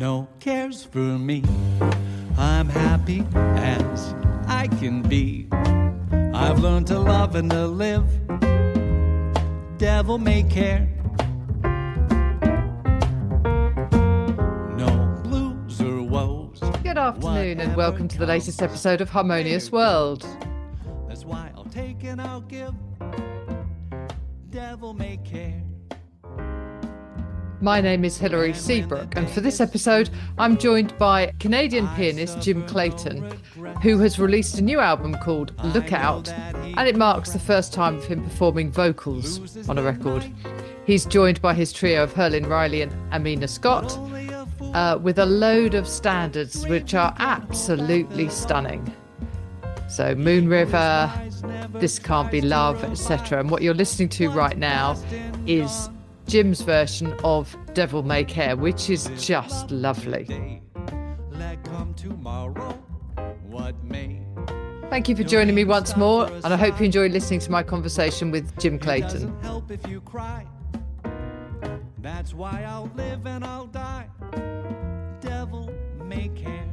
no cares for me. I'm happy as I can be. I've learned to love and to live. Devil may care. No blues or woes. Good afternoon and welcome to the latest episode of Harmonious World. That's why I'll take and I'll give. Devil may care. My name is Hilary Seabrook, and for this episode, I'm joined by Canadian pianist Jim Clayton, who has released a new album called Look Out, and it marks the first time of him performing vocals on a record. He's joined by his trio of Herlin Riley and Amina Scott, with a load of standards which are absolutely stunning. So Moon River, This Can't Be Love, etc. And what you're listening to right now is Jim's version of Devil May Care, which is just lovely. Thank you for joining me once more, and I hope you enjoy listening to my conversation with Jim Clayton. That's why I'll live and I'll die. Devil may care.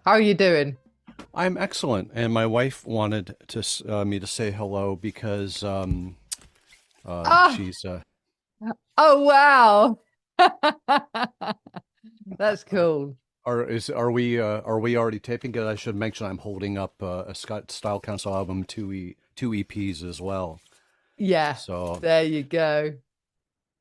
How are you doing? I'm excellent, and my wife wanted to me to say hello because she's. Oh wow, that's cool. Are we already taping it? I should mention I'm holding up a Scott Style Council album, two EPs as well. Yeah. So there you go.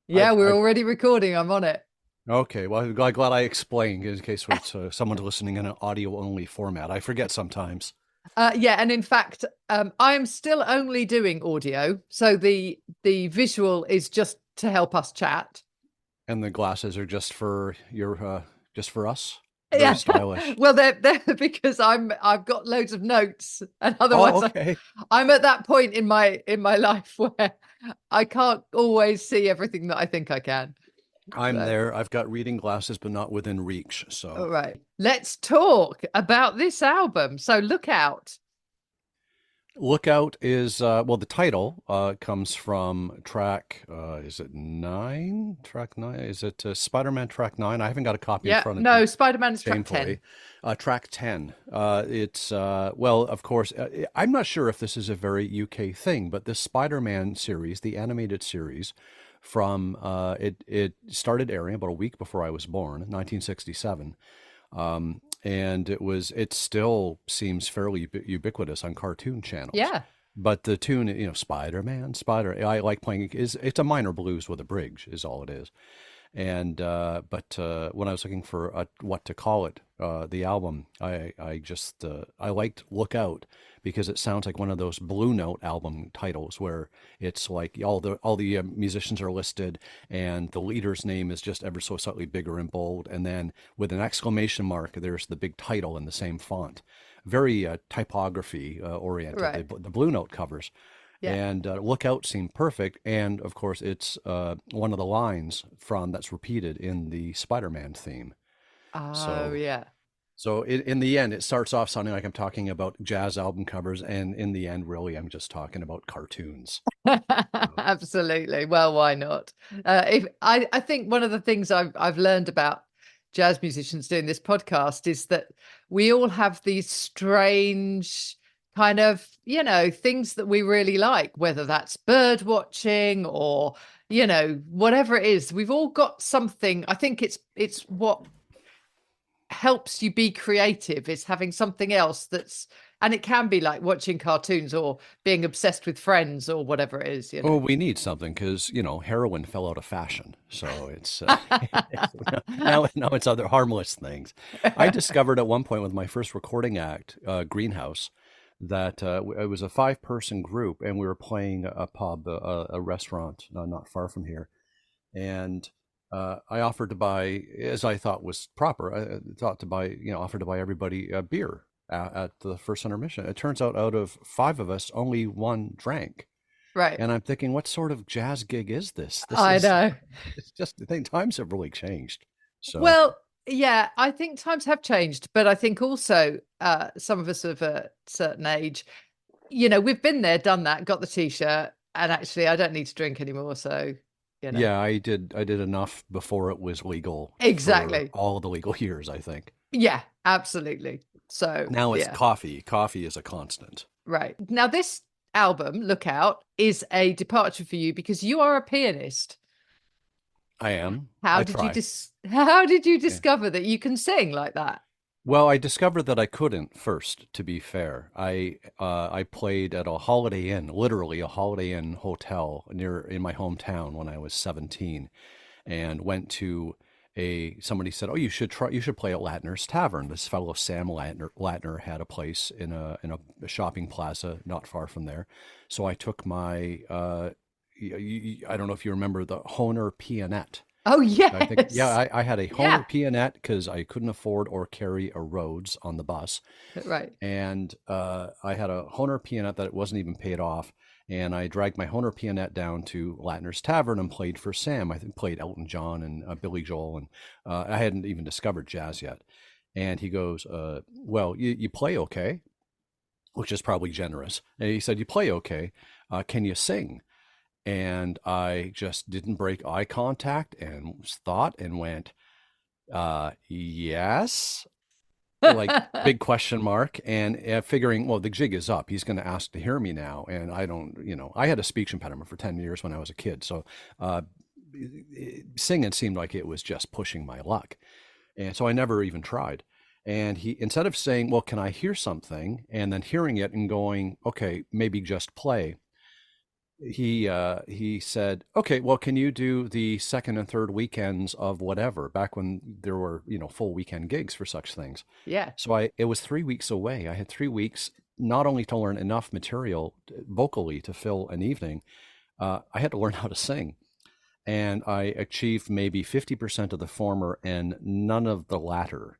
Yeah, we're already recording. I'm on it. Okay, well, I'm glad I explained in case it's someone listening in an audio-only format. I forget sometimes. Yeah, and in fact, I am still only doing audio, so the visual is just to help us chat. And the glasses are just for just for us. Very yeah, stylish. Well, they're because I've got loads of notes, and otherwise, okay. I'm at that point in my life where I can't always see everything that I think I can. I'm there. I've got reading glasses, but not within reach. So, all right, let's talk about this album. So, Look Out. Look Out is the title comes from track. Is it 9? Track 9? Is it Spider-Man track 9? I haven't got a copy in front of me. No, Spider-Man is track 10. Track 10. It's of course, I'm not sure if this is a very UK thing, but this Spider-Man series, the animated series. From it started airing about a week before I was born, 1967, and it still seems fairly ubiquitous on cartoon channels. Yeah. But the tune, Spider-Man, I like playing. It's a minor blues with a bridge, is all it is. And but when I was looking for what to call it, the album, I liked Look Out because it sounds like one of those Blue Note album titles where it's like all the musicians are listed and the leader's name is just ever so slightly bigger and bold, and then with an exclamation mark there's the big title in the same font. Very typography oriented. Right. The Blue Note covers. Yeah. And Look Out seemed perfect. And of course, it's one of the lines that's repeated in the Spider-Man theme. Oh, yeah. So in the end, it starts off sounding like I'm talking about jazz album covers. And in the end, really, I'm just talking about cartoons. Absolutely. Well, why not? I think one of the things I've learned about jazz musicians doing this podcast is that we all have these strange kind of, things that we really like, whether that's bird watching or, whatever it is. We've all got something. I think it's what helps you be creative is having something else and it can be like watching cartoons or being obsessed with Friends or whatever it is. Oh, we need something because, heroin fell out of fashion. So it's now it's other harmless things. I discovered at one point with my first recording act, Greenhouse, that it was a 5-person group and we were playing a pub, a restaurant not far from here. And I offered to buy, as I thought was proper, offered to buy everybody a beer at the first intermission. It turns out of 5 of us, only 1 drank. Right. And I'm thinking, what sort of jazz gig is this? I know. It's just, I think times have really changed. So. Well, Yeah, I think times have changed, but I think also some of us of a certain age, we've been there, done that, got the t-shirt, and actually I don't need to drink anymore. So, you know, Yeah, I did enough before it was legal for exactly. all the legal years, I think. Yeah, absolutely. So, Now it's yeah, coffee. Coffee is a constant. right. Now, this album, Look Out, is a departure for you because you are a pianist. I am. How I did you try. how did you Yeah. discover that you can sing like that? Well, I discovered that I couldn't first, to be fair. I played at a Holiday Inn, literally a Holiday Inn hotel near in my hometown when I was 17, and went to a somebody said, "Oh, you should play at Latner's Tavern." This fellow Sam Latner had a place in a shopping plaza not far from there. So I took my I don't know if you remember the Hohner Pianette. Oh, I think, yeah, yes. I had a Yeah. Hohner Pianette because I couldn't afford or carry a Rhodes on the bus. Right. And I had a Hohner Pianette that it wasn't even paid off. And I dragged my Hohner Pianette down to Latner's Tavern and played for Sam. I think played Elton John and Billy Joel. And I hadn't even discovered jazz yet. And he goes, well, you play okay, which is probably generous. And he said, you play okay. Can you sing? And I just didn't break eye contact and thought and went, yes, like big question mark. And figuring, well, the jig is up. He's going to ask to hear me now. And I don't, I had a speech impediment for 10 years when I was a kid. So uh, singing seemed like it was just pushing my luck. And so I never even tried. And he, instead of saying, well, can I hear something? And then hearing it and going, okay, maybe just play, he said, "Okay, well, can you do the second and third weekends of whatever?" Back when there were, full weekend gigs for such things. Yeah. So it was 3 weeks away. I had 3 weeks not only to learn enough material vocally to fill an evening, I had to learn how to sing, and I achieved maybe 50% of the former and none of the latter.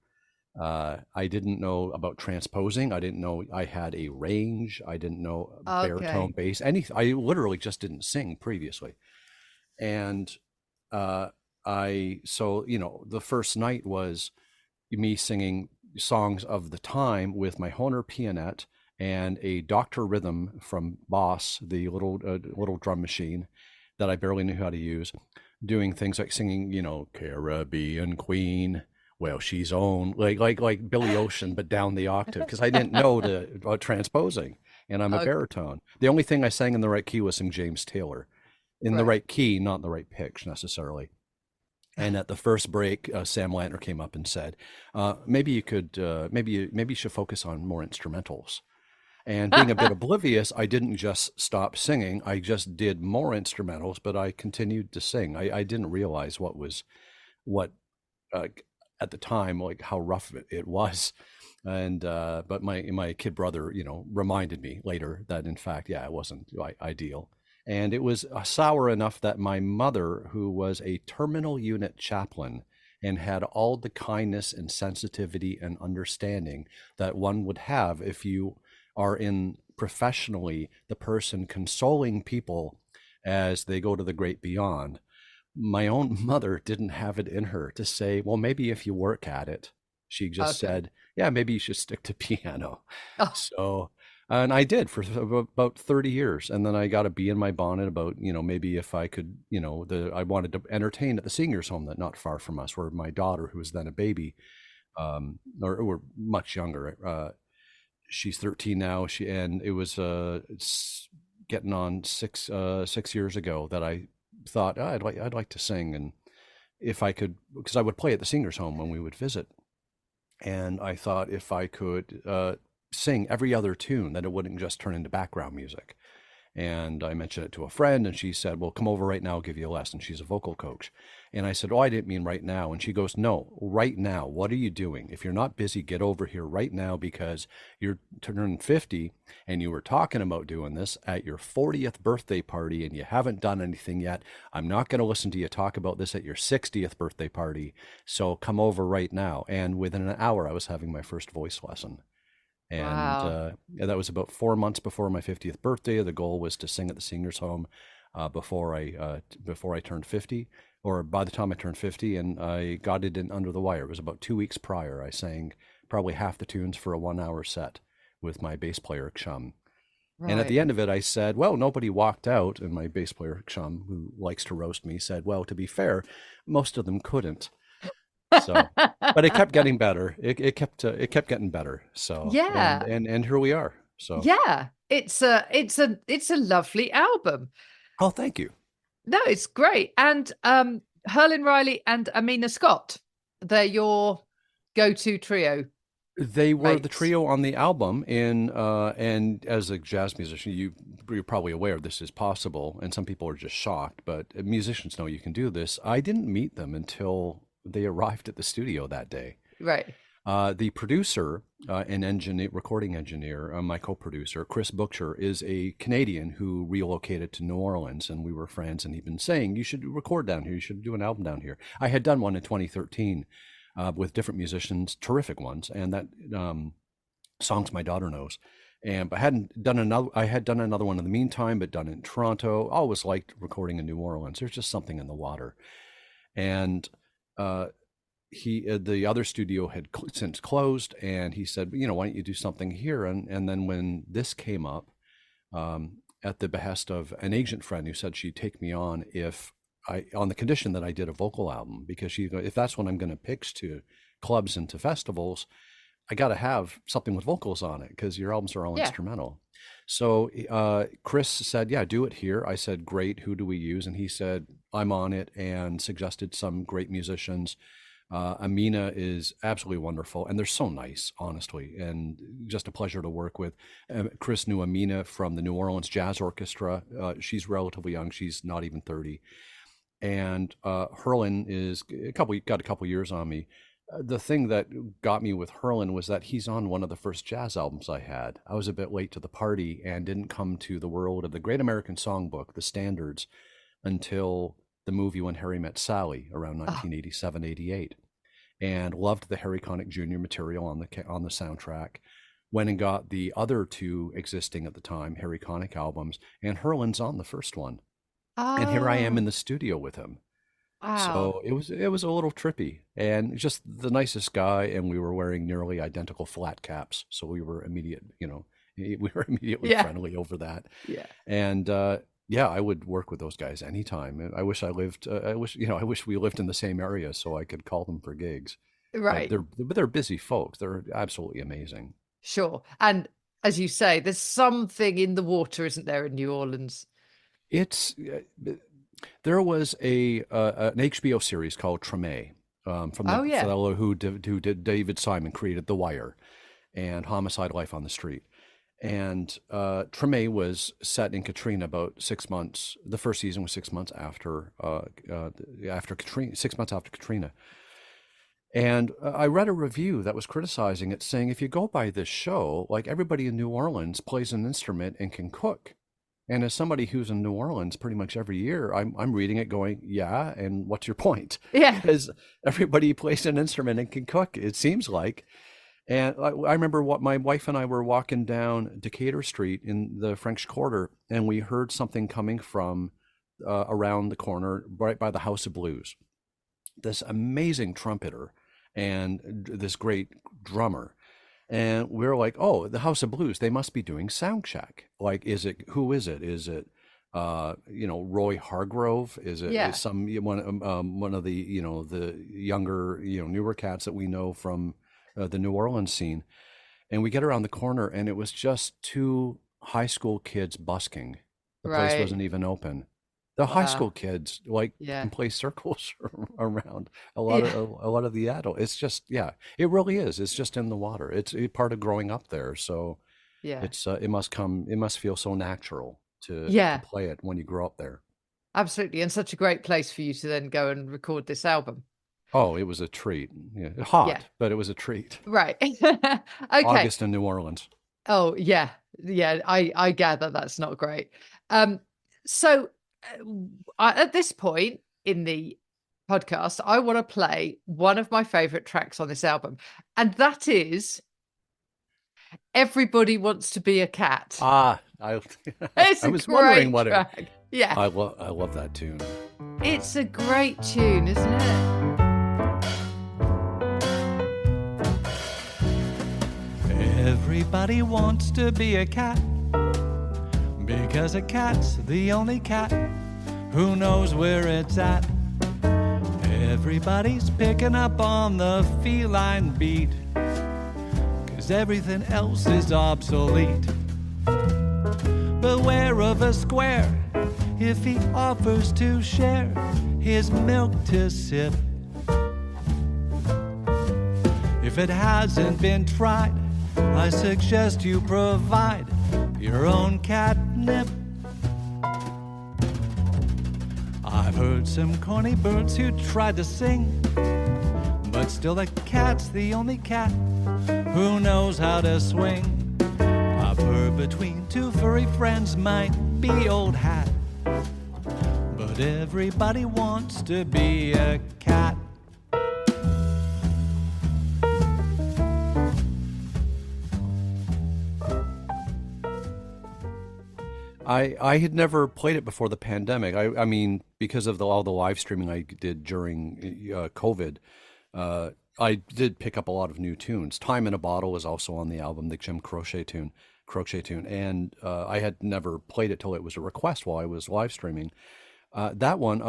I didn't know about transposing. I didn't know I had a range. I didn't know baritone, Okay. bass, anything. I literally just didn't sing previously. And uh, the first night was me singing songs of the time with my Hohner Pianette and a Dr. Rhythm from Boss, the little drum machine that I barely knew how to use, doing things like singing, Caribbean Queen. Well, she's own like Billy Ocean, but down the octave because I didn't know transposing, and I'm a Okay. baritone. The only thing I sang in the right key was some James Taylor, in the Right. right key, not in the right pitch necessarily. And at the first break, Sam Lantner came up and said, "Maybe you could, maybe you should focus on more instrumentals." And being a bit oblivious, I didn't just stop singing. I just did more instrumentals, but I continued to sing. I didn't realize what uh, at the time, like how rough it was. And but my kid brother, reminded me later that in fact, yeah, it wasn't ideal. And it was sour enough that my mother, who was a terminal unit chaplain and had all the kindness and sensitivity and understanding that one would have if you are in professionally the person consoling people as they go to the great beyond, my own mother didn't have it in her to say, well, maybe if you work at it. She just Okay. said, yeah, maybe you should stick to piano. Oh, So, and I did for about 30 years. And then I got a bee in my bonnet about, maybe if I could, I wanted to entertain at the seniors home that not far from us, where my daughter, who was then a baby, or much younger, she's 13 now. And it was, it's getting on 6 years ago that I thought, "Oh, I'd like to sing," and if I could, because I would play at the seniors home when we would visit, and I thought if I could sing every other tune, that it wouldn't just turn into background music. And I mentioned it to a friend, and she said, well, come over right now, I'll give you a lesson. She's a vocal coach. And I said, oh, I didn't mean right now. And she goes, no, right now. What are you doing? If you're not busy, get over here right now, because you're turning 50 and you were talking about doing this at your 40th birthday party and you haven't done anything yet. I'm not going to listen to you talk about this at your 60th birthday party. So come over right now. And within an hour, I was having my first voice lesson. And wow. yeah, that was about 4 months before my 50th birthday. The goal was to sing at the seniors home. before I turned 50, or by the time I turned 50, and I got it in under the wire. It was about 2 weeks prior. I sang probably half the tunes for a 1 hour set with my bass player chum. And at Right. the end of it, I said, well, nobody walked out. And my bass player chum, who likes to roast me, said, well, to be fair, most of them couldn't. So, but it kept getting better. It kept getting better. So, and Yeah. and here we are. So, Yeah. It's a lovely album. oh, thank you. No, it's great. And Herlin Riley and Amina Scott, they're your go-to trio They were the mates. trio on the album, and as a jazz musician, you're probably aware this is possible, and some people are just shocked, but musicians know you can do this. I didn't meet them until they arrived at the studio that day. Right. The producer and recording engineer, my co-producer, Chris Bookshire, is a Canadian who relocated to New Orleans, and we were friends. And he'd been saying, "You should record down here. You should do an album down here." I had done one in 2013 with different musicians, terrific ones, and that songs my daughter knows. And but hadn't done another. I had done another one in the meantime, but done it in Toronto. Always liked recording in New Orleans. There's just something in the water, and. Uh, the other studio had since closed, and he said, why don't you do something here? And then when this came up, at the behest of an agent friend who said she'd take me on if on the condition that I did a vocal album, because if that's what I'm going to pitch to clubs and to festivals, I got to have something with vocals on it because your albums are all Yeah. instrumental. So Chris said, yeah, do it here. I said, great. Who do we use? And he said, I'm on it, and suggested some great musicians. Amina is absolutely wonderful, and they're so nice, honestly, and just a pleasure to work with. Chris knew Amina from the New Orleans Jazz Orchestra. She's relatively young; she's not even 30. And Herlin is got a couple years on me. The thing that got me with Herlin was that he's on one of the first jazz albums I had. I was a bit late to the party and didn't come to the world of the Great American Songbook, the standards, until the movie When Harry Met Sally around Oh, 1987, 88, and loved the Harry Connick Jr. material on the soundtrack. Went and got the other two existing at the time Harry Connick albums, and Herlin's on the first one. And here I am oh, in the studio with him. wow. So it was a little trippy, and just the nicest guy. And we were wearing nearly identical flat caps, so we were immediately Yeah. friendly over that. Yeah. And yeah, I would work with those guys anytime. I wish I lived. I wish we lived in the same area so I could call them for gigs. But Right. they're busy folks. They're absolutely amazing. Sure. And as you say, there's something in the water, isn't there, in New Orleans? It's there was an HBO series called Treme, from the Oh, yeah. fellow who did David Simon created The Wire and Homicide: Life on the Street. And Treme was set in Katrina about 6 months. The first season was 6 months after Katrina, 6 months after Katrina. And I read a review that was criticizing it, saying if you go by this show, like everybody in New Orleans plays an instrument and can cook. And as somebody who's in New Orleans pretty much every year, I'm reading it going, yeah, and what's your point? Yeah. Because everybody plays an instrument and can cook, it seems like. And I remember what my wife and I were walking down Decatur Street in the French Quarter, and we heard something coming from around the corner, right by the House of Blues. This amazing trumpeter and this great drummer. And we were like, oh, the House of Blues, they must be doing sound check. Like, who is it? Is it, Roy Hargrove? Is it Yeah. is one of the, the younger, newer cats that we know from the New Orleans scene? And we get around the corner, and it was just two high school kids busking. The place Right. wasn't even open. The high Wow. school kids like Yeah. can play circles around Yeah. a lot of the adult. It's just, yeah, it really is. It's just in the water. It's a part of growing up there. So Yeah. it must feel so natural to Yeah. play it when you grow up there. Absolutely. And such a great place for you to then go and record this album. Oh, it was a treat. Yeah, Yeah. hot, but it was a treat. Right. Okay. August in New Orleans. Oh, yeah. Yeah. I gather that's not great. So at this point in the podcast, I want to play one of my favorite tracks on this album, and that is Everybody Wants to Be a Cat. Ah, I It's I a was wondering great track. Yeah, I love that tune. it's a great tune, isn't it? Everybody wants to be a cat because a cat's the only cat who knows where it's at. Everybody's picking up on the feline beat, 'cause everything else is obsolete. Beware of a square if he offers to share his milk to sip. If it hasn't been tried, I suggest you provide your own catnip. I've heard some corny birds who tried to sing, but still the cat's the only cat who knows how to swing. A purr between two furry friends might be old hat, but everybody wants to be a cat. I had never played it before the pandemic. I mean, because of all the live streaming I did during COVID, I did pick up a lot of new tunes. "Time in a Bottle" is also on the album, the Jim Croce tune, and I had never played it till it was a request while I was live streaming. That one,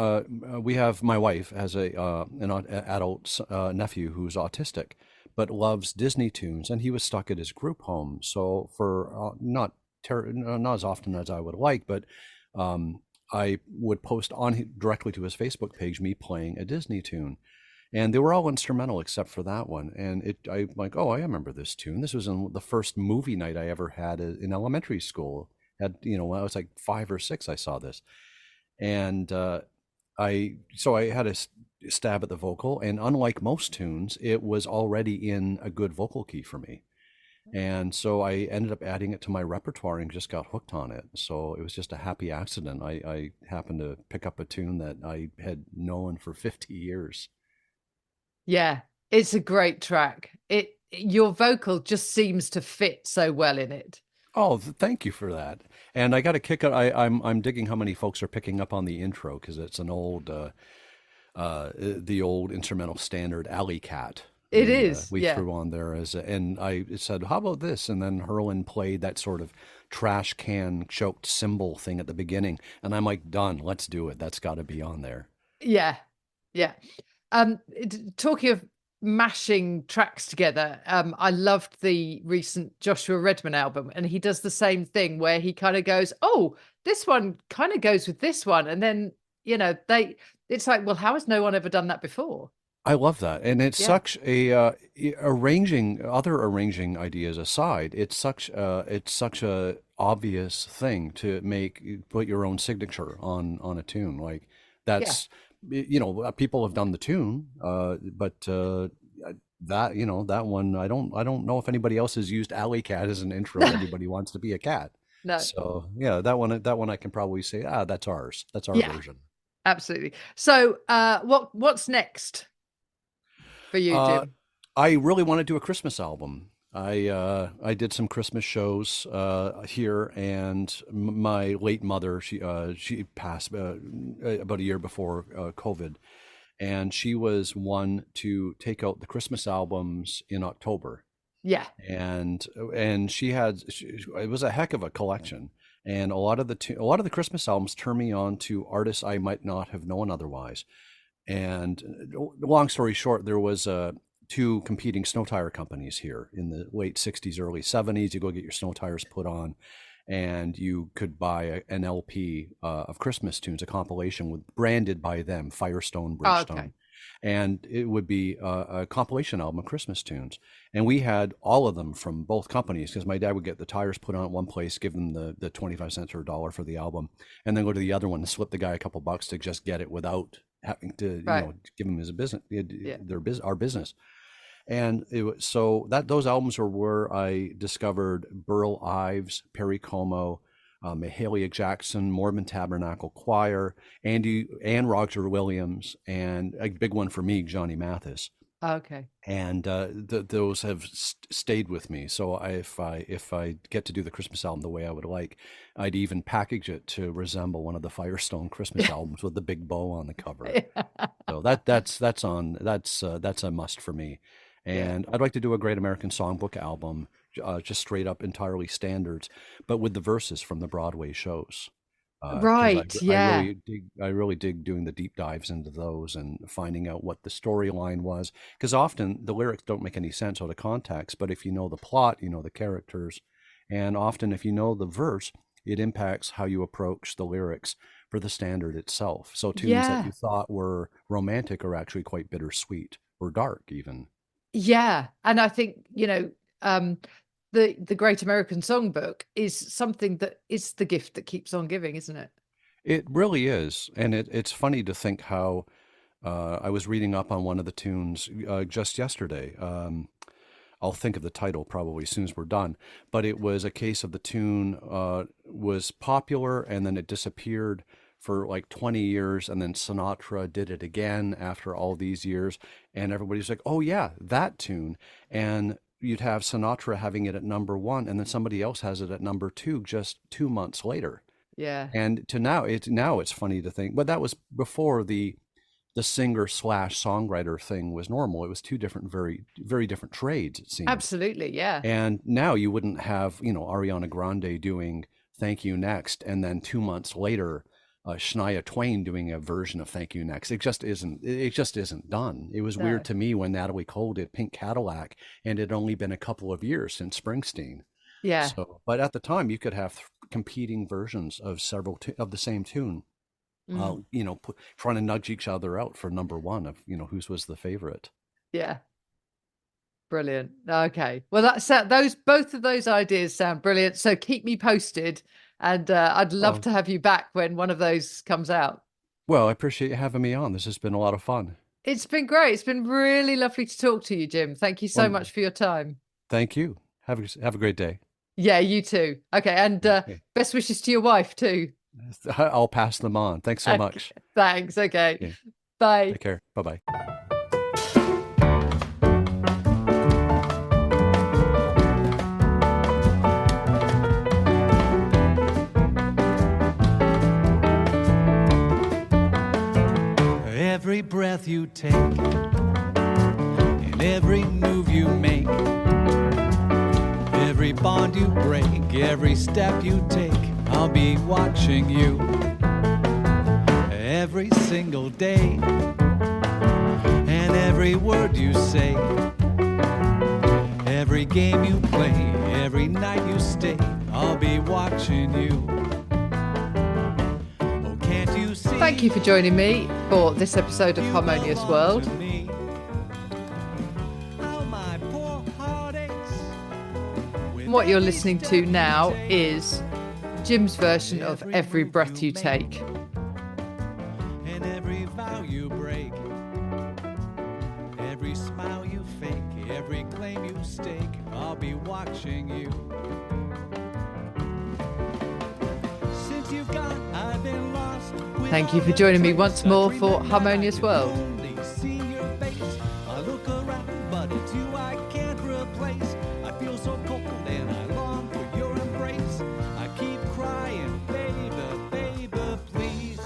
we have my wife has an adult nephew who's autistic, but loves Disney tunes, and he was stuck at his group home. So for not as often as I would like, but I would post directly to his Facebook page me playing a Disney tune, and they were all instrumental except for that one. And I'm like, oh, I remember this tune. This was in the first movie night I ever had in elementary school. When I was like 5 or 6, I saw this, and I had a stab at the vocal, and unlike most tunes, it was already in a good vocal key for me. And so I ended up adding it to my repertoire and just got hooked on it. So it was just a happy accident. I happened to pick up a tune that I had known for 50 years. Yeah, it's a great track. Your vocal just seems to fit so well in it. Oh, thank you for that. And I got a kick out. I'm digging how many folks are picking up on the intro, because it's an old the old instrumental standard Alley Cat. It is, We yeah. threw on there and I said, how about this? And then Herlin played that sort of trash can choked cymbal thing at the beginning, and I'm like, done. Let's do it. That's got to be on there. Yeah, yeah. Talking of mashing tracks together, I loved the recent Joshua Redman album, and he does the same thing where he kind of goes, "Oh, this one kind of goes with this one," and then it's like, well, how has no one ever done that before? I love that, and it's Yeah, such a arranging ideas aside, it's such a obvious thing to put your own signature on a tune. Like yeah, that's people have done the tune, but that one I don't know if anybody else has used Alley Cat as an intro. Everybody wants to be a cat, no, so yeah, that one I can probably say, that's ours. That's our yeah, version. absolutely. So, what's next for you, Uh, Jim? I really want to do a Christmas album. I did some Christmas shows here, and my late mother, she passed about a year before COVID, and she was one to take out the Christmas albums in October, Yeah, and it was a heck of a collection, and a lot of the Christmas albums turned me on to artists I might not have known otherwise. And long story short, there was two competing snow tire companies here in the late 60s, early 70s. You go get your snow tires put on, and you could buy an LP of Christmas tunes, a compilation branded by them, Firestone, oh, okay, Bridgestone. And it would be a compilation album of Christmas tunes. And we had all of them from both companies, because my dad would get the tires put on at one place, give them the 25 cents or a dollar for the album, and then go to the other one and slip the guy a couple bucks to just get it without having to right, give them his business, yeah, our business. And so that those albums are where I discovered Burl Ives, Perry Como, Mahalia Jackson, Mormon Tabernacle Choir, Ann Roger Williams, and a big one for me, Johnny Mathis. Okay. and those have stayed with me. So if I get to do the Christmas album the way I would like, I'd even package it to resemble one of the Firestone Christmas albums with the big bow on the cover. So that's a must for me. Yeah. And I'd like to do a Great American Songbook album, just straight up entirely standards, but with the verses from the Broadway shows. Because Right. Yeah. I really dig doing the deep dives into those and finding out what the storyline was. Because often the lyrics don't make any sense out of context, but if you know the plot, you know the characters, and often if you know the verse, it impacts how you approach the lyrics for the standard itself. So tunes that Yeah. you thought were romantic are actually quite bittersweet or dark, even. Yeah. And I think, the Great American Songbook is something that is the gift that keeps on giving, isn't it? It really is, and it's funny to think how I was reading up on one of the tunes just yesterday. I'll think of the title probably as soon as we're done. But it was a case of the tune was popular and then it disappeared for like 20 years. And then Sinatra did it again after all these years. And everybody's like, oh, yeah, that tune. And you'd have Sinatra having it at number one, and then somebody else has it at number two just 2 months later. Yeah. And to now it's funny to think, but that was before the singer slash songwriter thing was normal. It was two different, very, very different trades, it seemed. Absolutely. Yeah. And now you wouldn't have, Ariana Grande doing Thank You Next, and then 2 months later, Shania Twain doing a version of Thank You Next. It just isn't done. It was No. weird to me when Natalie Cole did Pink Cadillac, and it had only been a couple of years since Springsteen. Yeah. So, but at the time, you could have competing versions of several of the same tune. Mm. Trying to nudge each other out for number one of whose was the favorite. Yeah. Brilliant. Okay. Well, both of those ideas sound brilliant. So keep me posted, and I'd love Oh, to have you back when one of those comes out. well, I appreciate you having me on. This has been a lot of fun. It's been great. It's been really lovely to talk to you, Jim. Thank you so Well, much for your time. thank you. Have a great day. Yeah, you too. Okay, and Okay. best wishes to your wife too. I'll pass them on. Thanks so Okay, much. thanks. Okay. Okay. Bye. Take care. Bye-bye. Every breath you take and every move you make, every bond you break, every step you take, I'll be watching you every single day, and every word you say, every game you play, every night you stay, I'll be watching you. Oh, can't you see? Thank you for joining me for this episode of Harmonious World. What you're listening to now is Jim's version of Every Breath You Take. And every vow you break, every smile you fake, every claim you stake, I'll be watching you. Since you've gone, I've been lost. Thank you for joining me once more for Harmonious World. I look around, but it's you I can't replace. I feel so cold and I long for your embrace. I keep crying, baby, baby, please.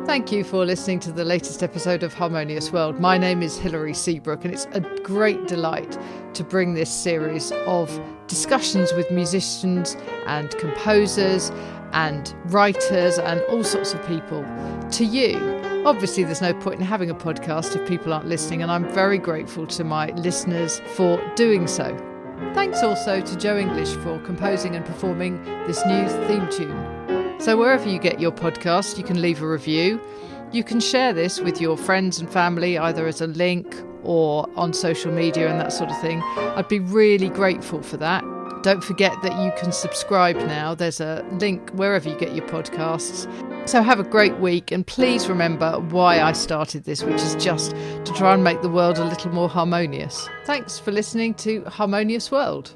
Thank you for listening to the latest episode of Harmonious World. My name is Hilary Seabrook, and it's a great delight to bring this series of discussions with musicians and composers and writers and all sorts of people to you. Obviously, there's no point in having a podcast if people aren't listening, and I'm very grateful to my listeners for doing so. Thanks also to Joe English for composing and performing this new theme tune. So wherever you get your podcast, you can leave a review. You can share this with your friends and family, either as a link or on social media and that sort of thing. I'd be really grateful for that. Don't forget that you can subscribe now. There's a link wherever you get your podcasts. So have a great week, and please remember why I started this, which is just to try and make the world a little more harmonious. Thanks for listening to Harmonious World.